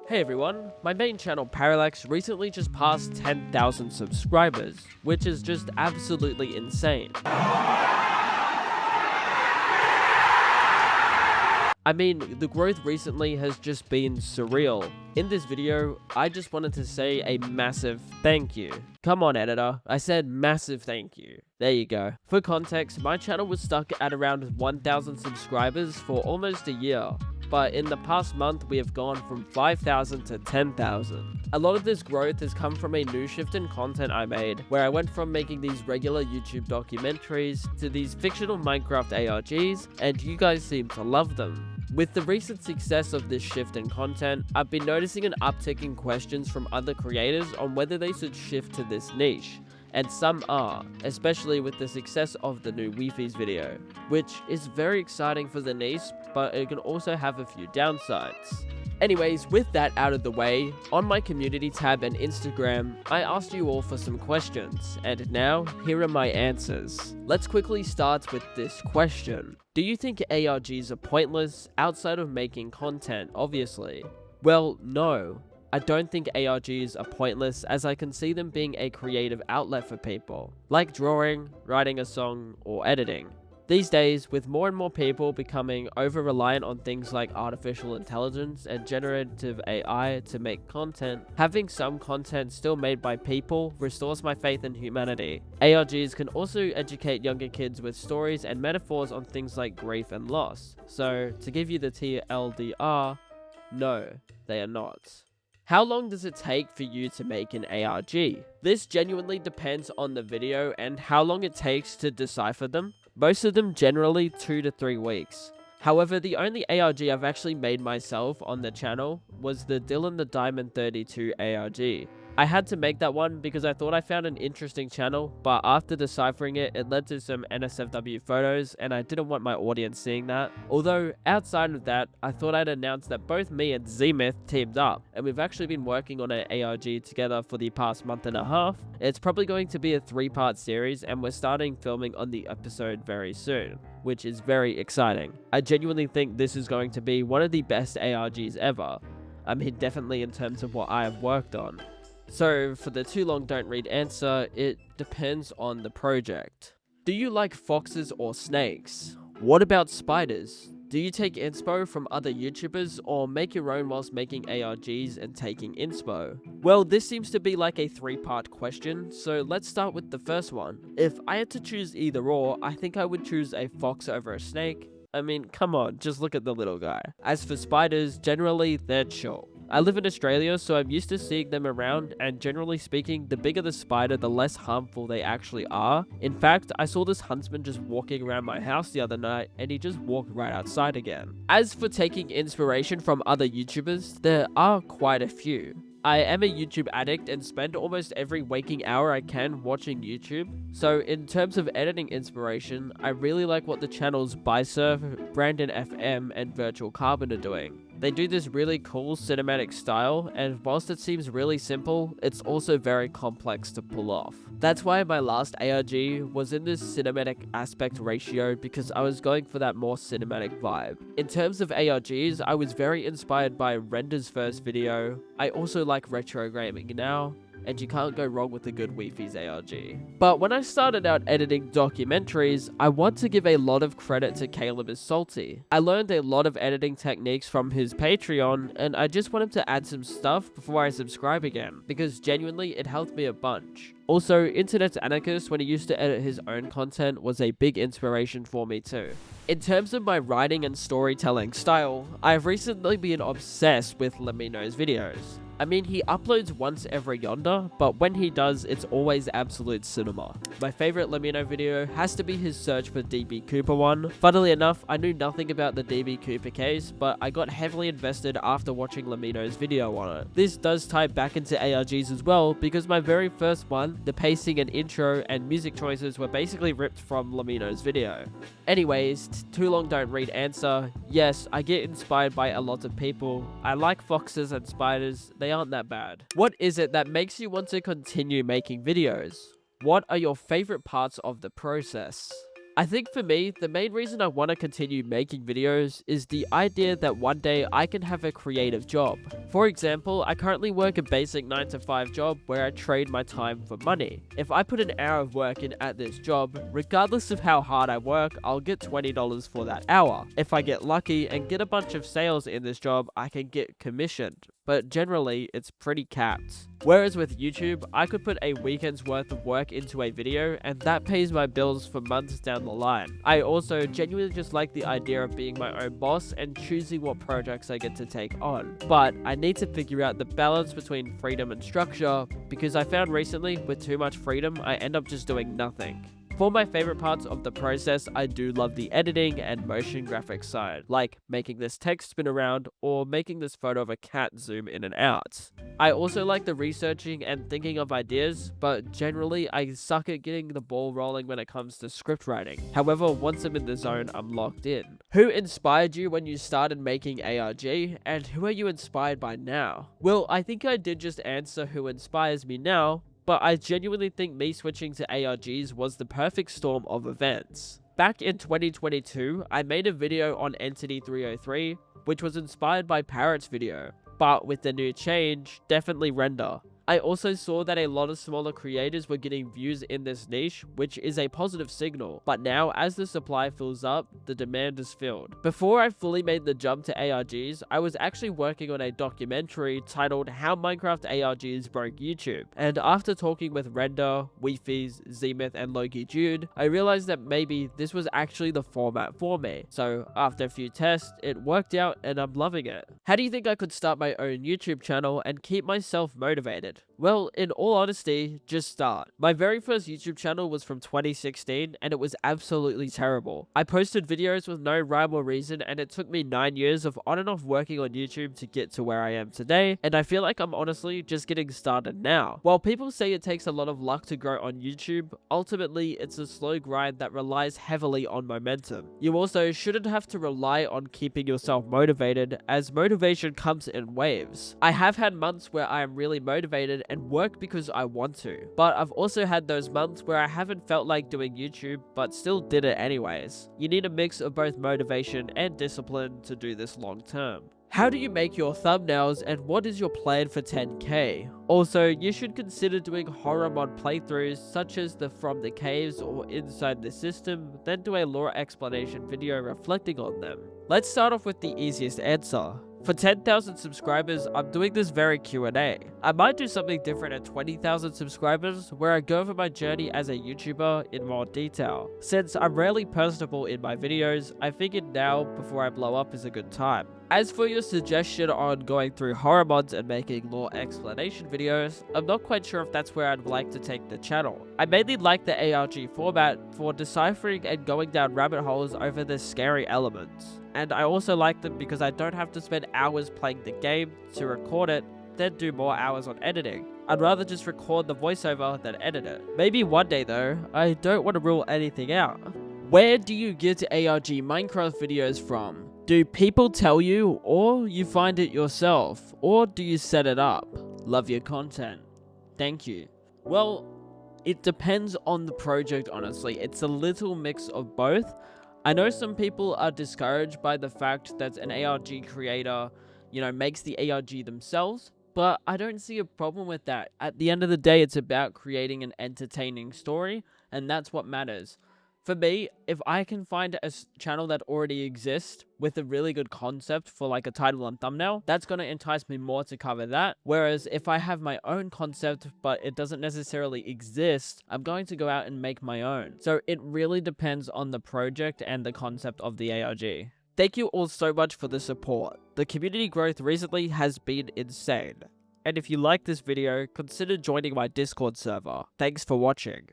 Hey everyone, my main channel Parallax recently just passed 10,000 subscribers, which is just absolutely insane. I mean, the growth recently has just been surreal. In this video, I just wanted to say a massive thank you. Come on, editor. I said massive thank you. There you go. For context, my channel was stuck at around 1,000 subscribers for almost a year. But in the past month, we have gone from 5,000 to 10,000. A lot of this growth has come from a new shift in content I made, where I went from making these regular YouTube documentaries to these fictional Minecraft ARGs, and you guys seem to love them. With the recent success of this shift in content, I've been noticing an uptick in questions from other creators on whether they should shift to this niche. And some are, especially with the success of the new Wi-Fi's video, which is very exciting for the niche, but it can also have a few downsides. Anyways, with that out of the way, on my community tab and Instagram, I asked you all for some questions, and now, here are my answers. Let's quickly start with this question. Do you think ARGs are pointless outside of making content, obviously? Well, no. I don't think ARGs are pointless, as I can see them being a creative outlet for people, like drawing, writing a song, or editing. These days, with more and more people becoming over-reliant on things like artificial intelligence and generative AI to make content, having some content still made by people restores my faith in humanity. ARGs can also educate younger kids with stories and metaphors on things like grief and loss. So, to give you the TLDR, no, they are not. How long does it take for you to make an ARG? This genuinely depends on the video and how long it takes to decipher them. Most of them generally 2 to 3 weeks. However, the only ARG I've actually made myself on the channel was the Dylan the Diamond 32 ARG. I had to make that one because I thought I found an interesting channel, but after deciphering it, it led to some NSFW photos, and I didn't want my audience seeing that. Although, outside of that, I thought I'd announce that both me and Z-Myth teamed up, and we've actually been working on an ARG together for the past month and a half. It's probably going to be a 3-part series, and we're starting filming on the episode very soon, which is very exciting. I genuinely think this is going to be one of the best ARGs ever. I mean, definitely in terms of what I have worked on. So, for the too long don't read answer, it depends on the project. Do you like foxes or snakes? What about spiders? Do you take inspo from other YouTubers or make your own whilst making ARGs and taking inspo? Well, this seems to be like a 3-part question, so let's start with the first one. If I had to choose either or, I think I would choose a fox over a snake. I mean, come on, just look at the little guy. As for spiders, generally, they're chill. I live in Australia, so I'm used to seeing them around, and generally speaking, the bigger the spider, the less harmful they actually are. In fact, I saw this huntsman just walking around my house the other night, and he just walked right outside again. As for taking inspiration from other YouTubers, there are quite a few. I am a YouTube addict and spend almost every waking hour I can watching YouTube. So in terms of editing inspiration, I really like what the channels Bysurf, Brandon FM, and Virtual Carbon are doing. They do this really cool cinematic style, and whilst it seems really simple, it's also very complex to pull off. That's why my last ARG was in this cinematic aspect ratio, because I was going for that more cinematic vibe. In terms of ARGs, I was very inspired by Render's first video. I also like retro gaming now, and you can't go wrong with a good Wi-Fi's ARG. But when I started out editing documentaries, I want to give a lot of credit to Caleb is Salty. I learned a lot of editing techniques from his Patreon, and I just want him to add some stuff before I subscribe again, because genuinely it helped me a bunch. Also, Internet's Anarchist, when he used to edit his own content, was a big inspiration for me too. In terms of my writing and storytelling style, I've recently been obsessed with Lamino's videos. I mean, he uploads once every yonder, but when he does, it's always absolute cinema. My favorite Lamino video has to be his search for DB Cooper one. Funnily enough, I knew nothing about the DB Cooper case, but I got heavily invested after watching Lamino's video on it. This does tie back into ARGs as well, because my very first one, the pacing and intro and music choices were basically ripped from Lamino's video. Anyways, too long don't read answer. Yes, I get inspired by a lot of people. I like foxes and spiders. They aren't that bad. What is it that makes you want to continue making videos? What are your favorite parts of the process? I think for me, the main reason I want to continue making videos is the idea that one day I can have a creative job. For example, I currently work a basic 9 to 5 job where I trade my time for money. If I put an hour of work in at this job, regardless of how hard I work, I'll get $20 for that hour. If I get lucky and get a bunch of sales in this job, I can get commissioned. But generally, it's pretty capped. Whereas with YouTube, I could put a weekend's worth of work into a video and that pays my bills for months down the line. I also genuinely just like the idea of being my own boss and choosing what projects I get to take on. But I need to figure out the balance between freedom and structure because I found recently with too much freedom, I end up just doing nothing. For my favorite parts of the process, I do love the editing and motion graphics side, like making this text spin around or making this photo of a cat zoom in and out. I also like the researching and thinking of ideas, but generally I suck at getting the ball rolling when it comes to script writing. However, once I'm in the zone, I'm locked in. Who inspired you when you started making ARG, and who are you inspired by now? Well, I think I did just answer who inspires me now, but I genuinely think me switching to ARGs was the perfect storm of events. Back in 2022, I made a video on Entity 303, which was inspired by Parrot's video, but with the new change, definitely Render. I also saw that a lot of smaller creators were getting views in this niche, which is a positive signal, but now as the supply fills up, the demand is filled. Before I fully made the jump to ARGs, I was actually working on a documentary titled How Minecraft ARGs Broke YouTube, and after talking with Render, Weefies, Zemyth, and Loki Jude, I realized that maybe this was actually the format for me. So after a few tests, it worked out and I'm loving it. How do you think I could start my own YouTube channel and keep myself motivated? Well, in all honesty, just start. My very first YouTube channel was from 2016 and it was absolutely terrible. I posted videos with no rhyme or reason and it took me 9 years of on and off working on YouTube to get to where I am today, and I feel like I'm honestly just getting started now. While people say it takes a lot of luck to grow on YouTube, ultimately it's a slow grind that relies heavily on momentum. You also shouldn't have to rely on keeping yourself motivated, as motivation comes in waves. I have had months where I am really motivated and work because I want to, but I've also had those months where I haven't felt like doing YouTube but still did it anyways. You need a mix of both motivation and discipline to do this long term. How do you make your thumbnails and what is your plan for 10k? Also, you should consider doing horror mod playthroughs such as the From the Caves or Inside the System, then do a lore explanation video reflecting on them. Let's start off with the easiest answer. For 10,000 subscribers, I'm doing this very QNA. I might do something different at 20,000 subscribers where I go over my journey as a YouTuber in more detail. Since I'm rarely personable in my videos, I figured now before I blow up is a good time. As for your suggestion on going through horror mods and making lore explanation videos, I'm not quite sure if that's where I'd like to take the channel. I mainly like the ARG format for deciphering and going down rabbit holes over the scary elements. And I also like them because I don't have to spend hours playing the game to record it, then do more hours on editing. I'd rather just record the voiceover than edit it. Maybe one day though, I don't want to rule anything out. Where do you get ARG Minecraft videos from? Do people tell you, or you find it yourself, or do you set it up? Love your content. Thank you. Well, it depends on the project, honestly. It's a little mix of both. I know some people are discouraged by the fact that an ARG creator, makes the ARG themselves, but I don't see a problem with that. At the end of the day, it's about creating an entertaining story, and that's what matters. For me, if I can find a channel that already exists with a really good concept for like a title and thumbnail, that's going to entice me more to cover that. Whereas if I have my own concept, but it doesn't necessarily exist, I'm going to go out and make my own. So it really depends on the project and the concept of the ARG. Thank you all so much for the support. The community growth recently has been insane. And if you like this video, consider joining my Discord server. Thanks for watching.